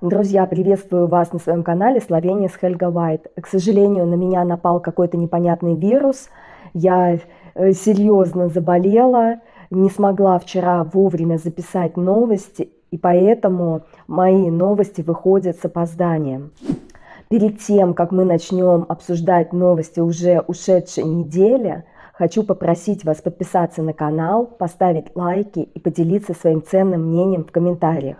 Друзья, приветствую вас на своем канале Словения с Хельга Вайт. К сожалению, на меня напал какой-то непонятный вирус. Я серьезно заболела, не смогла вчера вовремя записать новости, и поэтому мои новости выходят с опозданием. Перед тем, как мы начнем обсуждать новости уже ушедшей недели, хочу попросить вас подписаться на канал, поставить лайки и поделиться своим ценным мнением в комментариях.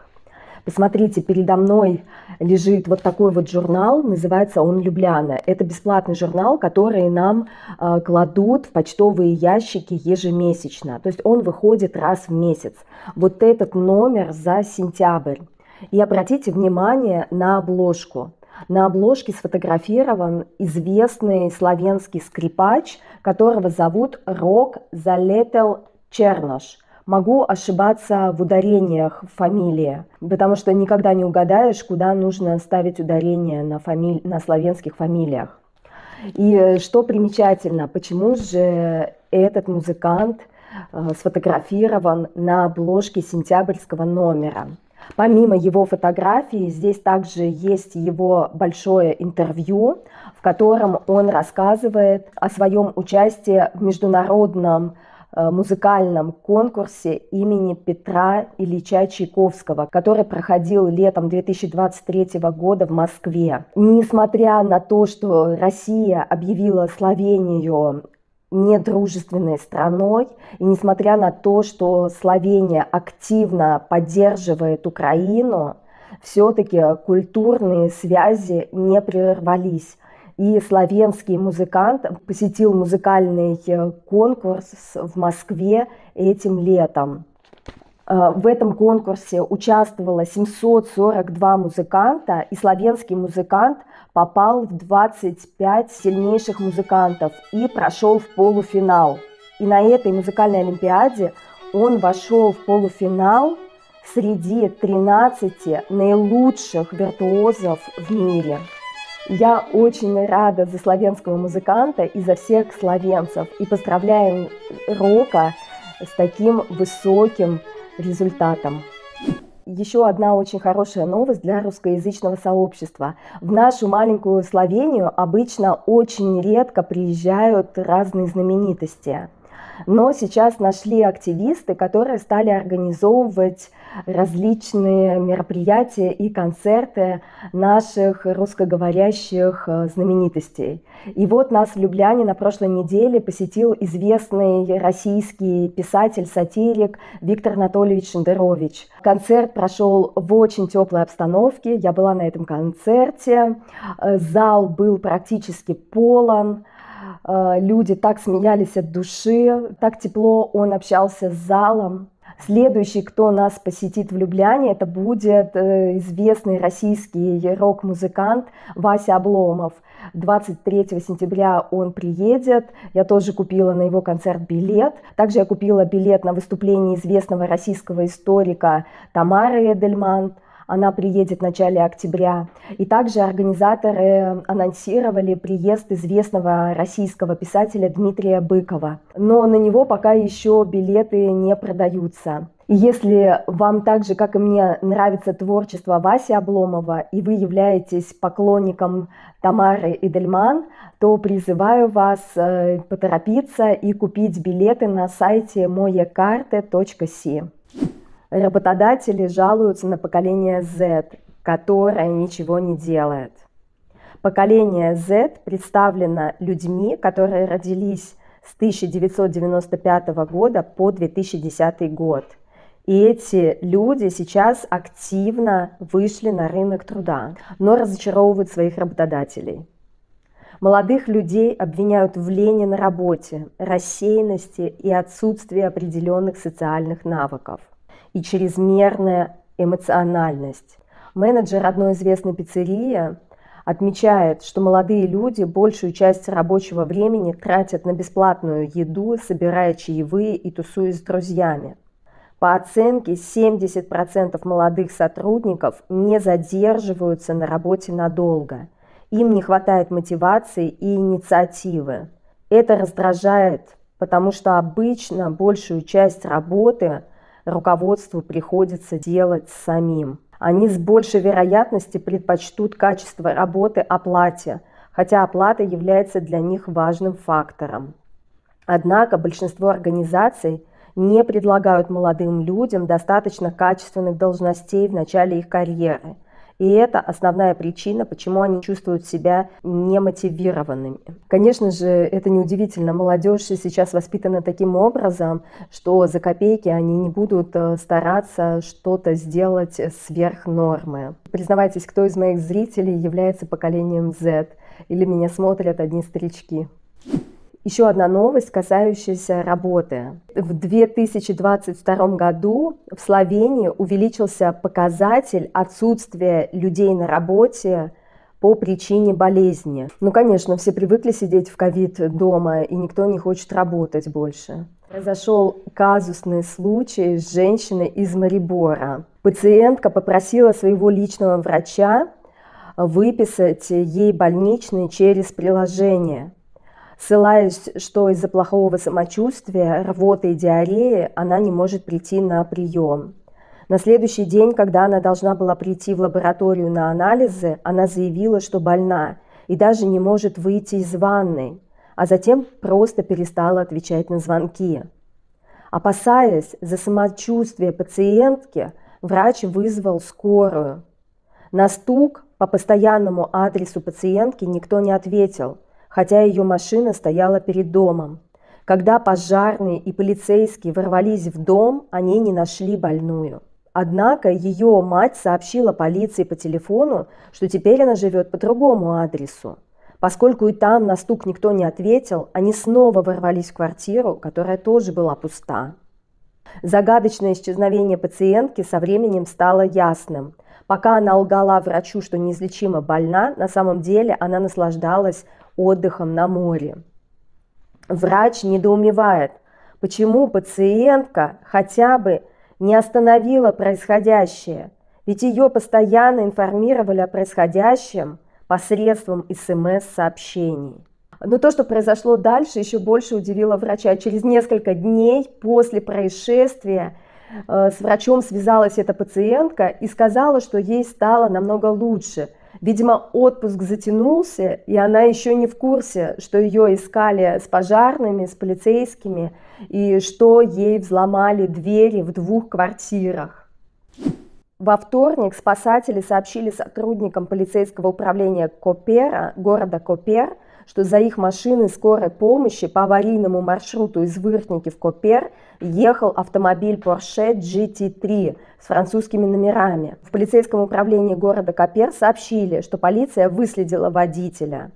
Посмотрите, передо мной лежит вот такой вот журнал, называется он «Любляна». Это бесплатный журнал, который нам кладут в почтовые ящики ежемесячно. То есть он выходит раз в месяц. Вот этот номер за сентябрь. И обратите внимание на обложку. На обложке сфотографирован известный славянский скрипач, которого зовут Рок Залетел Чернош. Могу ошибаться в ударениях фамилии, потому что никогда не угадаешь, куда нужно ставить ударение на славянских фамилиях. И что примечательно, почему же этот музыкант сфотографирован на обложке сентябрьского номера? Помимо его фотографии, здесь также есть его большое интервью, в котором он рассказывает о своем участии в международном музыкальном конкурсе имени Петра Ильича Чайковского, который проходил летом 2023 года в Москве. Несмотря на то, что Россия объявила Словению недружественной страной, и несмотря на то, что Словения активно поддерживает Украину, все-таки культурные связи не прервались. И славянский музыкант посетил музыкальный конкурс в Москве этим летом. В этом конкурсе участвовало 742 музыканта, и славянский музыкант попал в 25 сильнейших музыкантов и прошел в полуфинал. И на этой музыкальной олимпиаде он вошел в полуфинал среди 13 наилучших виртуозов в мире. Я очень рада за славянского музыканта и за всех словенцев. И поздравляем Рока с таким высоким результатом. Еще одна очень хорошая новость для русскоязычного сообщества. В нашу маленькую Словению обычно очень редко приезжают разные знаменитости. Но сейчас нашли активисты, которые стали организовывать различные мероприятия и концерты наших русскоговорящих знаменитостей. И вот нас в Любляне на прошлой неделе посетил известный российский писатель-сатирик Виктор Анатольевич Шендерович. Концерт прошел в очень теплой обстановке, я была на этом концерте, зал был практически полон. Люди так смеялись от души, так тепло он общался с залом. Следующий, кто нас посетит в Любляне, это будет известный российский рок-музыкант Вася Обломов. 23 сентября он приедет, я тоже купила на его концерт билет. Также я купила билет на выступление известного российского историка Тамары Эдельман. Она приедет в начале октября. И также организаторы анонсировали приезд известного российского писателя Дмитрия Быкова. Но на него пока еще билеты не продаются. И если вам так же, как и мне, нравится творчество Васи Обломова, и вы являетесь поклонником Тамары Эдельман, то призываю вас поторопиться и купить билеты на сайте moyekarte.si. Работодатели жалуются на поколение Z, которое ничего не делает. Поколение Z представлено людьми, которые родились с 1995 года по 2010 год. И эти люди сейчас активно вышли на рынок труда, но разочаровывают своих работодателей. Молодых людей обвиняют в лени на работе, рассеянности и отсутствии определенных социальных навыков. И чрезмерная эмоциональность. Менеджер одной известной пиццерии отмечает, что молодые люди большую часть рабочего времени тратят на бесплатную еду, собирая чаевые и тусуясь с друзьями. По оценке, 70% молодых сотрудников не задерживаются на работе надолго. Им не хватает мотивации и инициативы. Это раздражает, потому что обычно большую часть работы руководству приходится делать самим. Они с большей вероятностью предпочтут качество работы оплате, хотя оплата является для них важным фактором. Однако большинство организаций не предлагают молодым людям достаточно качественных должностей в начале их карьеры. И это основная причина, почему они чувствуют себя немотивированными. Конечно же, это неудивительно. Молодежь сейчас воспитана таким образом, что за копейки они не будут стараться что-то сделать сверх нормы. Признавайтесь, кто из моих зрителей является поколением Z? Или меня смотрят одни старички? Еще одна новость, касающаяся работы. В 2022 году в Словении увеличился показатель отсутствия людей на работе по причине болезни. Ну, конечно, все привыкли сидеть в ковид дома, и никто не хочет работать больше. Произошел казусный случай с женщиной из Марибора. Пациентка попросила своего личного врача выписать ей больничный через приложение, ссылаясь, что из-за плохого самочувствия, рвоты и диареи она не может прийти на прием. На следующий день, когда она должна была прийти в лабораторию на анализы, она заявила, что больна и даже не может выйти из ванной, а затем просто перестала отвечать на звонки. Опасаясь за самочувствие пациентки, врач вызвал скорую. На стук по постоянному адресу пациентки никто не ответил, хотя ее машина стояла перед домом. Когда пожарные и полицейские ворвались в дом, они не нашли больную. Однако ее мать сообщила полиции по телефону, что теперь она живет по другому адресу. Поскольку и там на стук никто не ответил, они снова ворвались в квартиру, которая тоже была пуста. Загадочное исчезновение пациентки со временем стало ясным. Пока она лгала врачу, что неизлечимо больна, на самом деле она наслаждалась отдыхом на море. Врач недоумевает, почему пациентка хотя бы не остановила происходящее, ведь ее постоянно информировали о происходящем посредством СМС-сообщений. Но то, что произошло дальше, еще больше удивило врача. Через несколько дней после происшествия с врачом связалась эта пациентка и сказала, что ей стало намного лучше. Видимо, отпуск затянулся, и она еще не в курсе, что ее искали с пожарными, с полицейскими, и что ей взломали двери в 2 квартирах. Во вторник спасатели сообщили сотрудникам полицейского управления Копера, города Копер, что за их машиной скорой помощи по аварийному маршруту из Выртники в Копер ехал автомобиль Porsche GT3 с французскими номерами. В полицейском управлении города Копер сообщили, что полиция выследила водителя.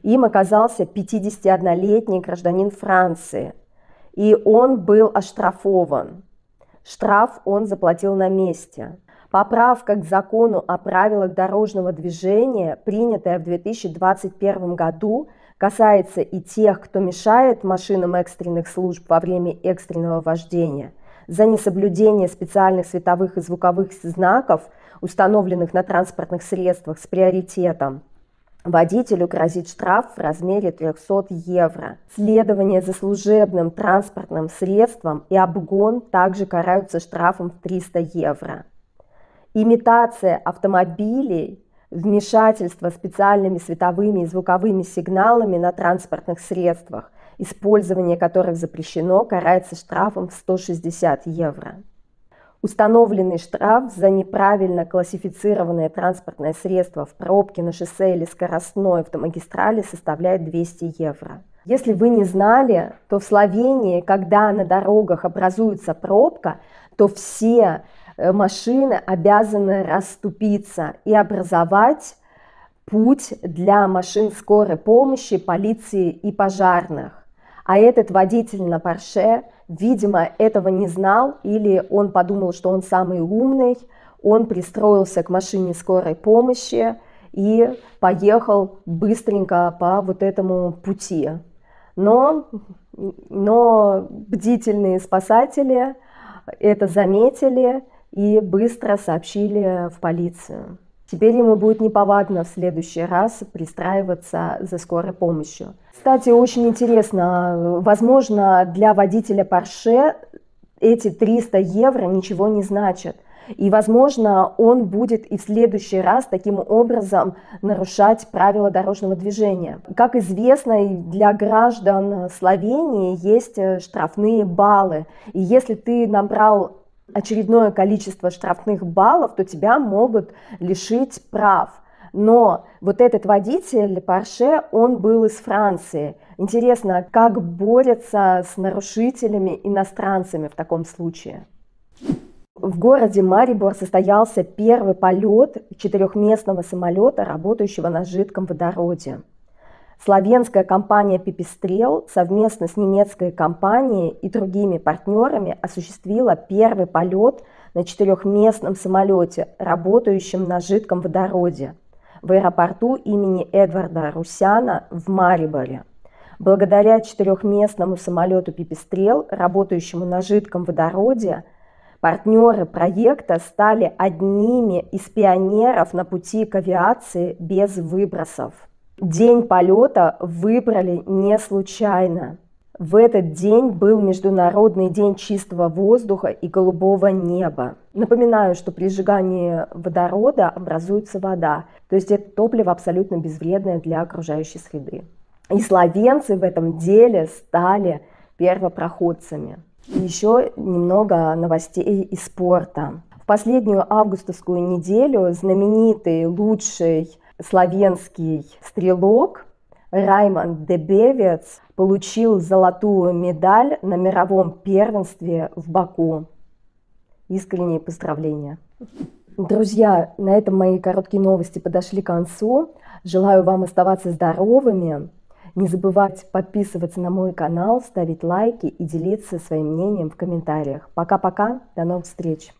Им оказался 51-летний гражданин Франции, и он был оштрафован. Штраф он заплатил на месте. Поправка к закону о правилах дорожного движения, принятая в 2021 году, касается и тех, кто мешает машинам экстренных служб во время экстренного вождения. За несоблюдение специальных световых и звуковых знаков, установленных на транспортных средствах с приоритетом, водителю грозит штраф в размере 300 евро. Следование за служебным транспортным средством и обгон также караются штрафом в 300 евро. Имитация автомобилей, вмешательство специальными световыми и звуковыми сигналами на транспортных средствах, использование которых запрещено, карается штрафом в 160 евро. Установленный штраф за неправильно классифицированное транспортное средство в пробке на шоссе или скоростной автомагистрали составляет 200 евро. Если вы не знали, то в Словении, когда на дорогах образуется пробка, то все машины обязаны расступиться и образовать путь для машин скорой помощи, полиции и пожарных. А этот водитель на Porsche, видимо, этого не знал, или он подумал, что он самый умный, он пристроился к машине скорой помощи и поехал быстренько по вот этому пути. Но бдительные спасатели это заметили и быстро сообщили в полицию. Теперь ему будет неповадно в следующий раз пристраиваться за скорой помощью. Кстати, очень интересно, возможно, для водителя Porsche эти 300 евро ничего не значат. И, возможно, он будет и в следующий раз таким образом нарушать правила дорожного движения. Как известно, для граждан Словении есть штрафные баллы. И если ты набрал очередное количество штрафных баллов, то тебя могут лишить прав. Но вот этот водитель Porsche, он был из Франции. Интересно, как борются с нарушителями иностранцами в таком случае? В городе Марибор состоялся первый полет четырехместного самолета, работающего на жидком водороде. Словенская компания «Пипистрел» совместно с немецкой компанией и другими партнерами осуществила первый полет на четырехместном самолете, работающем на жидком водороде, в аэропорту имени Эдварда Русяна в Мариборе. Благодаря четырехместному самолету «Пипистрел», работающему на жидком водороде, партнеры проекта стали одними из пионеров на пути к авиации без выбросов. День полета выбрали не случайно. В этот день был Международный день чистого воздуха и голубого неба. Напоминаю, что при сжигании водорода образуется вода, то есть это топливо абсолютно безвредное для окружающей среды. И словенцы в этом деле стали первопроходцами. Еще немного новостей из спорта. В последнюю августовскую неделю знаменитый лучший словенский стрелок Раймонд Дебевец получил золотую медаль на мировом первенстве в Баку. Искренние поздравления. Друзья, на этом мои короткие новости подошли к концу. Желаю вам оставаться здоровыми. Не забывайте подписываться на мой канал, ставить лайки и делиться своим мнением в комментариях. Пока-пока, до новых встреч!